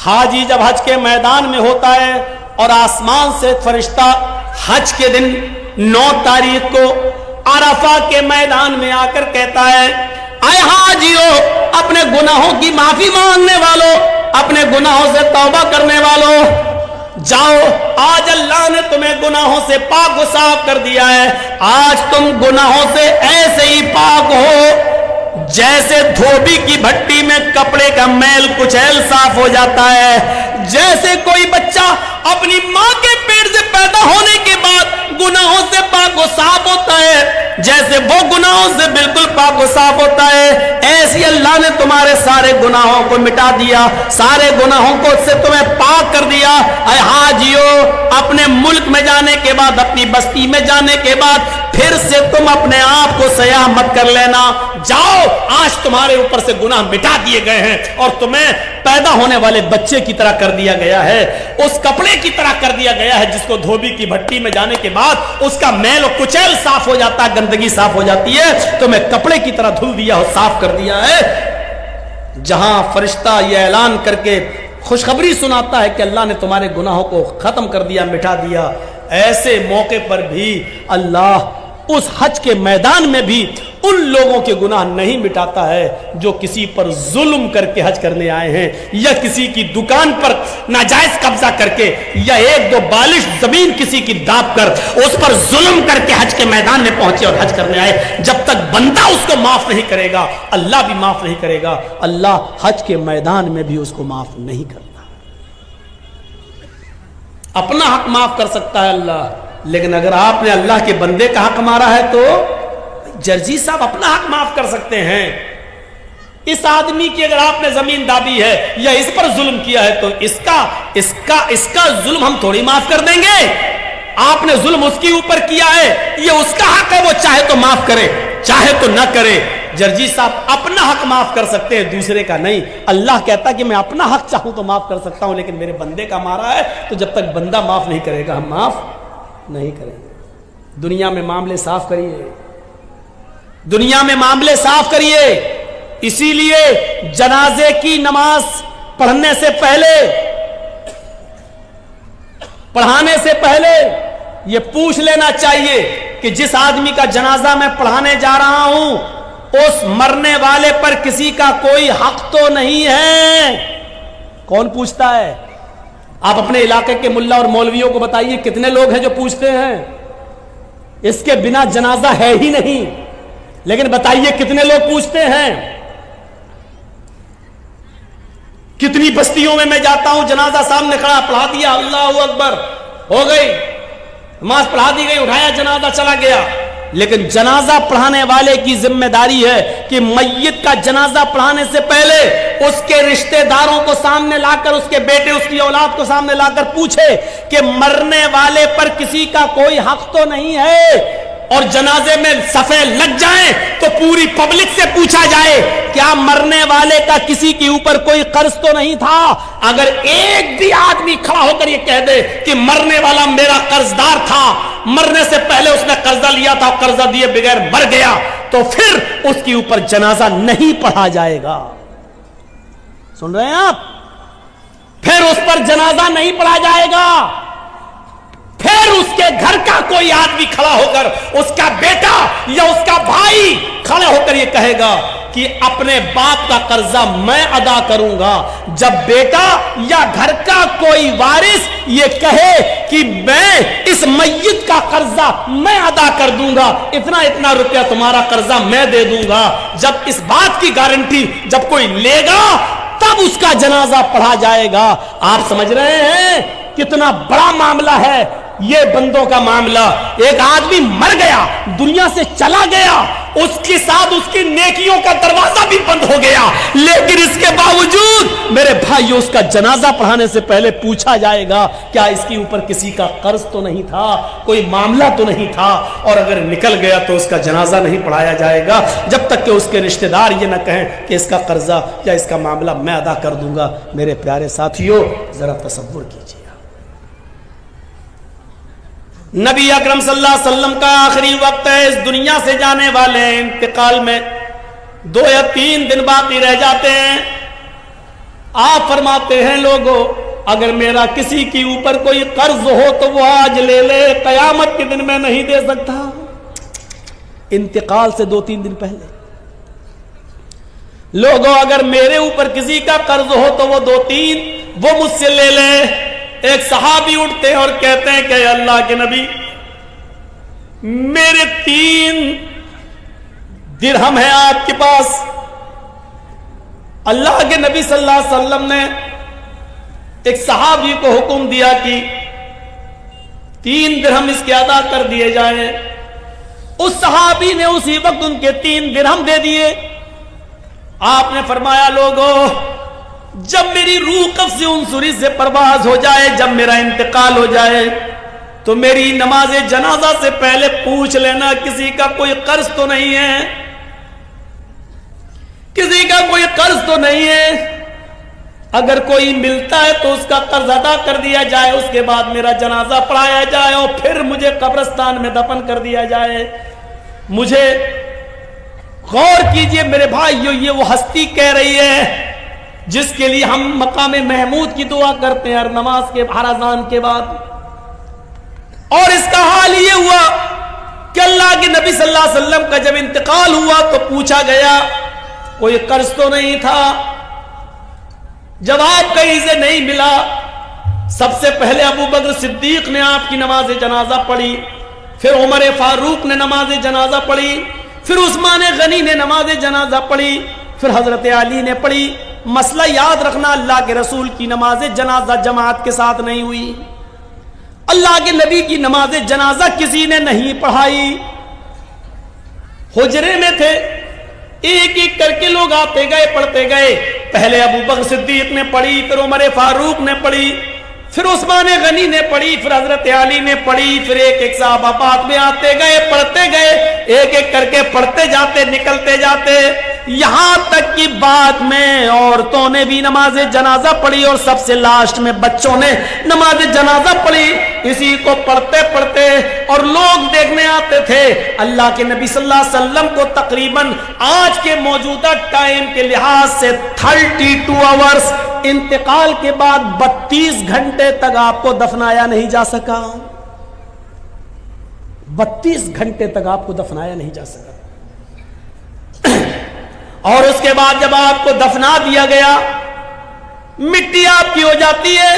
حاجی جب حج کے میدان میں ہوتا ہے اور آسمان سے فرشتہ حج کے دن 9 تاریخ کو عرفہ کے میدان میں آ کر کہتا ہے اے حاجیو، اپنے گناہوں کی معافی مانگنے والوں، اپنے گناہوں سے توبہ کرنے والوں، جاؤ، آج اللہ نے تمہیں گناہوں سے پاک و صاف کر دیا ہے۔ آج تم گناہوں سے ایسے ہی پاک ہو جیسے دھوبی کی بھٹی میں کپڑے کا میل کچیل صاف ہو جاتا ہے، جیسے کوئی بچہ اپنی ماں کے پیٹ سے پیدا ہونے کے بعد گناہوں سے پاک و صاف ہوتا ہے، جیسے وہ گناہوں سے بالکل پاک و صاف ہوتا ہے، ایسی اللہ نے تمہارے سارے گناہوں کو مٹا دیا، سارے گناہوں کو سے تمہیں پاک کر دیا۔ اے حاجیو، اپنے ملک میں جانے کے بعد، اپنی بستی میں جانے کے بعد پھر سے تم اپنے آپ کو سیاح مت کر لینا، جاؤ، آج تمہارے اوپر سے گناہ مٹا دیے گئے ہیں اور تمہیں پیدا ہونے والے بچے کی طرح کر دیا گیا ہے، اس کپڑے کی طرح کر دیا گیا ہے جس کو دھوبی کی بھٹی میں جانے کے بعد اس کا میل و کچیل صاف ہو جاتا ہے، گندگی صاف ہو جاتی ہے، تمہیں کپڑے کی طرح دھل دیا اور صاف کر دیا ہے۔ جہاں فرشتہ یہ اعلان کر کے خوشخبری سناتا ہے کہ اللہ نے تمہارے گناہوں کو ختم کر دیا، مٹا دیا، ایسے موقع پر بھی اللہ اس حج کے میدان میں بھی ان لوگوں کے گناہ نہیں مٹاتا ہے جو کسی پر ظلم کر کے حج کرنے آئے ہیں، یا کسی کی دکان پر ناجائز قبضہ کر کے، یا 1-2 بالش زمین کسی کی داب کر اس پر ظلم کر کے حج کے میدان میں پہنچے اور حج کرنے آئے۔ جب تک بندہ اس کو معاف نہیں کرے گا، اللہ بھی معاف نہیں کرے گا۔ اللہ حج کے میدان میں بھی اس کو معاف نہیں کرتا۔ اپنا حق معاف کر سکتا ہے اللہ، لیکن اگر آپ نے اللہ کے بندے کا حق مارا ہے تو جرجی صاحب اپنا حق معاف کر سکتے ہیں۔ اس آدمی کی اگر آپ نے زمین دابی ہے یا اس پر ظلم کیا ہے تو اس کا ظلم ہم تھوڑی معاف کر دیں گے۔ آپ نے ظلم اس کے اوپر کیا ہے، یہ اس کا حق ہے، وہ چاہے تو معاف کرے چاہے تو نہ کرے۔ جرجی صاحب اپنا حق معاف کر سکتے ہیں، دوسرے کا نہیں۔ اللہ کہتا کہ میں اپنا حق چاہوں تو معاف کر سکتا ہوں، لیکن میرے بندے کا مارا ہے تو جب تک بندہ معاف نہیں کرے گا ہم معاف نہیں کریں گے۔ دنیا میں معاملے صاف کریے، دنیا میں معاملے صاف کریے۔ اسی لیے جنازے کی نماز پڑھنے سے پہلے، پڑھانے سے پہلے یہ پوچھ لینا چاہیے کہ جس آدمی کا جنازہ میں پڑھانے جا رہا ہوں اس مرنے والے پر کسی کا کوئی حق تو نہیں ہے۔ کون پوچھتا ہے؟ آپ اپنے علاقے کے ملا اور مولویوں کو بتائیے کتنے لوگ ہیں جو پوچھتے ہیں؟ اس کے بنا جنازہ ہے ہی نہیں، لیکن بتائیے کتنے لوگ پوچھتے ہیں؟ کتنی بستیوں میں جاتا ہوں، جنازہ سامنے کھڑا، پڑھا دیا، اللہ اکبر، ہو گئی نماز، پڑھا دی گئی، اٹھایا جنازہ، چلا گیا۔ لیکن جنازہ پڑھانے والے کی ذمہ داری ہے کہ میت کا جنازہ پڑھانے سے پہلے اس کے رشتہ داروں کو سامنے لا کر، اس کے بیٹے، اس کی اولاد کو سامنے لا کر پوچھے کہ مرنے والے پر کسی کا کوئی حق تو نہیں ہے۔ اور جنازے میں صفیں لگ جائیں تو پوری پبلک سے پوچھا جائے کیا مرنے والے کا کسی کے اوپر کوئی قرض تو نہیں تھا؟ اگر ایک بھی آدمی کھڑا ہو کر یہ کہہ دے کہ مرنے والا میرا قرضدار تھا، مرنے سے پہلے اس نے قرضہ لیا تھا، قرضہ دیے بغیر مر گیا، تو پھر اس کے اوپر جنازہ نہیں پڑھا جائے گا۔ سن رہے ہیں آپ؟ پھر اس پر جنازہ نہیں پڑھا جائے گا۔ پھر اس کے گھر کا کوئی آدمی کھڑا ہو کر، اس کا بیٹا یا اس کا بھائی کھڑا ہو کر یہ کہے گا کہ اپنے باپ کا قرضہ میں ادا کروں گا۔ جب بیٹا یا گھر کا کوئی وارث یہ کہے کہ میں اس میت کا قرضہ میں ادا کر دوں گا، اتنا روپیہ تمہارا قرضہ میں دے دوں گا، جب اس بات کی گارنٹی جب کوئی لے گا تب اس کا جنازہ پڑھا جائے گا۔ آپ سمجھ رہے ہیں کتنا بڑا معاملہ ہے یہ بندوں کا معاملہ؟ ایک آدمی مر گیا، دنیا سے چلا گیا، اس کے ساتھ اس کی نیکیوں کا دروازہ بھی بند ہو گیا، لیکن اس کے باوجود میرے بھائیو اس کا جنازہ پڑھانے سے پہلے پوچھا جائے گا کیا اس کے اوپر کسی کا قرض تو نہیں تھا، کوئی معاملہ تو نہیں تھا، اور اگر نکل گیا تو اس کا جنازہ نہیں پڑھایا جائے گا جب تک کہ اس کے رشتہ دار یہ نہ کہیں کہ اس کا قرضہ یا اس کا معاملہ میں ادا کر دوں گا۔ میرے پیارے ساتھیو ذرا تصور کیجیے، نبی اکرم صلی اللہ علیہ وسلم کا آخری وقت ہے، اس دنیا سے جانے والے ہیں، انتقال میں 2 یا 3 دن باقی رہ جاتے ہیں۔ آپ فرماتے ہیں لوگوں اگر میرا کسی کے اوپر کوئی قرض ہو تو وہ آج لے لے، قیامت کے دن میں نہیں دے سکتا۔ انتقال سے 2-3 دن پہلے لوگوں اگر میرے اوپر کسی کا قرض ہو تو وہ 2-3 وہ مجھ سے لے لے۔ ایک صحابی اٹھتے ہیں اور کہتے ہیں کہ اللہ کے نبی میرے 3 درہم ہیں آپ کے پاس۔ اللہ کے نبی صلی اللہ علیہ وسلم نے ایک صحابی کو حکم دیا کہ 3 درہم اس کے ادا کر دیے جائیں۔ اس صحابی نے اسی وقت ان کے 3 درہم دے دیے۔ آپ نے فرمایا لوگوں جب میری روح قبض عنصری سے پرواز ہو جائے، جب میرا انتقال ہو جائے تو میری نماز جنازہ سے پہلے پوچھ لینا کسی کا کوئی قرض تو نہیں ہے، کسی کا کوئی قرض تو نہیں ہے۔ اگر کوئی ملتا ہے تو اس کا قرض ادا کر دیا جائے، اس کے بعد میرا جنازہ پڑھایا جائے اور پھر مجھے قبرستان میں دفن کر دیا جائے۔ مجھے غور کیجئے میرے بھائیو، یہ وہ ہستی کہہ رہی ہے جس کے لیے ہم مقام محمود کی دعا کرتے ہیں ہر نماز کے، ہر اذان کے بعد۔ اور اس کا حال یہ ہوا کہ اللہ کے نبی صلی اللہ علیہ وسلم کا جب انتقال ہوا تو پوچھا گیا کوئی قرض تو نہیں تھا؟ جواب کہیں سے نہیں ملا۔ سب سے پہلے ابو بکر صدیق نے آپ کی نماز جنازہ پڑھی، پھر عمر فاروق نے نماز جنازہ پڑھی، پھر عثمان غنی نے نماز جنازہ پڑھی، پھر حضرت علی نے پڑھی۔ مسئلہ یاد رکھنا اللہ کے رسول کی نماز جنازہ جماعت کے ساتھ نہیں ہوئی، اللہ کے نبی کی نماز جنازہ کسی نے نہیں پڑھائی۔ حجرے میں تھے، ایک ایک کر کے لوگ آتے گئے پڑھتے گئے۔ پہلے ابو بکر صدیق نے پڑھی، پھر عمر فاروق نے پڑھی، پھر عثمان غنی نے پڑھی، پھر حضرت علی نے پڑھی، پھر ایک ایک صحابہ بعد میں آتے گئے پڑھتے گئے، ایک ایک کر کے پڑھتے جاتے نکلتے جاتے، یہاں تک کہ بعد میں عورتوں نے بھی نماز جنازہ پڑھی اور سب سے لاسٹ میں بچوں نے نماز جنازہ پڑھی۔ اسی کو پڑھتے پڑھتے اور لوگ دیکھنے آتے تھے۔ اللہ کے نبی صلی اللہ علیہ وسلم کو تقریباً آج کے موجودہ ٹائم کے لحاظ سے 32 آورز انتقال کے بعد 32 گھنٹے تک آپ کو دفنایا نہیں جا سکا۔ 32 گھنٹے تک آپ کو دفنایا نہیں جا سکا۔ اور اس کے بعد جب آپ کو دفنا دیا گیا، مٹی آپ کی ہو جاتی ہے،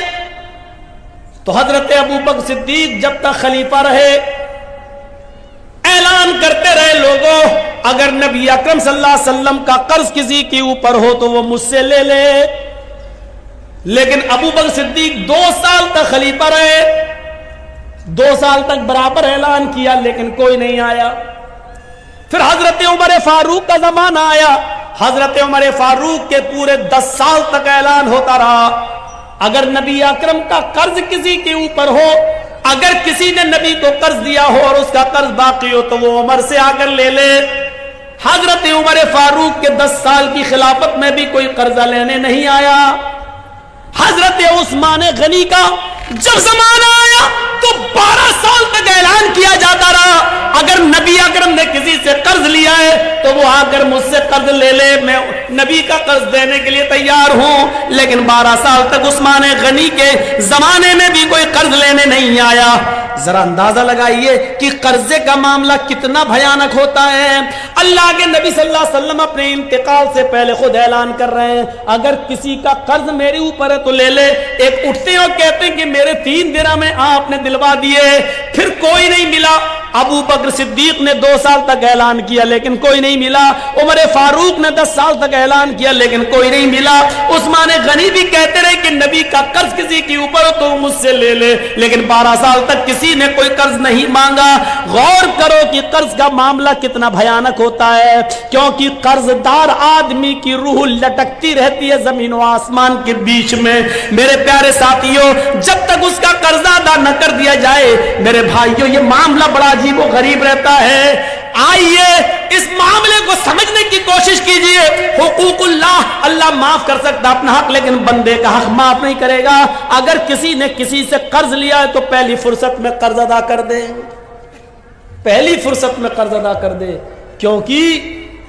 تو حضرت ابو بکر صدیق جب تک خلیفہ رہے اعلان کرتے رہے لوگوں اگر نبی اکرم صلی اللہ علیہ وسلم کا قرض کسی کے اوپر ہو تو وہ مجھ سے لے لے۔ لیکن ابو بکر صدیق 2 سال تک خلیفہ رہے، 2 سال تک برابر اعلان کیا لیکن کوئی نہیں آیا۔ پھر حضرت عمر فاروق کا زمانہ آیا، حضرت عمر فاروق کے پورے 10 سال تک اعلان ہوتا رہا اگر نبی اکرم کا قرض کسی کے اوپر ہو، اگر کسی نے نبی کو قرض دیا ہو اور اس کا قرض باقی ہو تو وہ عمر سے آ کر لے لے۔ حضرت عمر فاروق کے 10 سال کی خلافت میں بھی کوئی قرضہ لینے نہیں آیا۔ حضرت عثمان غنی کا جب زمانہ آیا تو 12 سال تک اعلان کیا جاتا رہا اگر نبی اکرم نے کسی سے قرض لیا ہے تو وہ آ کر مجھ سے قرض لے لے، میں نبی کا قرض دینے کے لیے تیار ہوں۔ لیکن 12 سال تک عثمان غنی کے زمانے میں بھی کوئی قرض لینے نہیں آیا۔ ذرا اندازہ لگائیے کہ قرضے کا معاملہ کتنا بھیانک ہوتا ہے۔ اللہ کے نبی صلی اللہ علیہ وسلم اپنے انتقال سے پہلے خود اعلان کر رہے ہیں اگر کسی کا قرض میرے اوپر ہے تو لے لے۔ ایک اٹھتے ہیں اور کہتے ہیں کہ میرے 3 درہم میں آپ نے دلوا دیے، پھر کوئی نہیں ملا۔ ابو بکر صدیق نے 2 سال تک اعلان کیا لیکن کوئی نہیں ملا۔ عمر فاروق نے 10 سال تک اعلان کیا لیکن کوئی نہیں ملا۔ عثمان غنی بھی کہتے رہے کہ نبی کا قرض کسی کے اوپر ہو تو مجھ سے لے لے، لیکن 12 سال تک کسی نے کوئی قرض نہیں مانگا۔ غور کرو کہ قرض کا معاملہ کتنا بھیانک ہوتا ہے، کیونکہ قرض دار آدمی کی روح لٹکتی رہتی ہے زمین و آسمان کے بیچ میں۔ میرے پیارے ساتھیوں، جب تک اس کا قرض ادا نہ کر دیا جائے میرے بھائیوں یہ معاملہ بڑا عجیب و غریب رہتا ہے۔ آئیے اس معاملے کو سمجھنے کی کوشش کیجئے۔ حقوق اللہ، اللہ معاف کر سکتا اپنا حق لیکن بندے کا حق معاف نہیں کرے گا۔ اگر کسی نے کسی سے قرض لیا ہے تو پہلی فرصت میں قرض ادا کر دے، پہلی فرصت میں قرض ادا کر دے، کیونکہ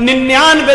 99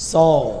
100।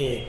1,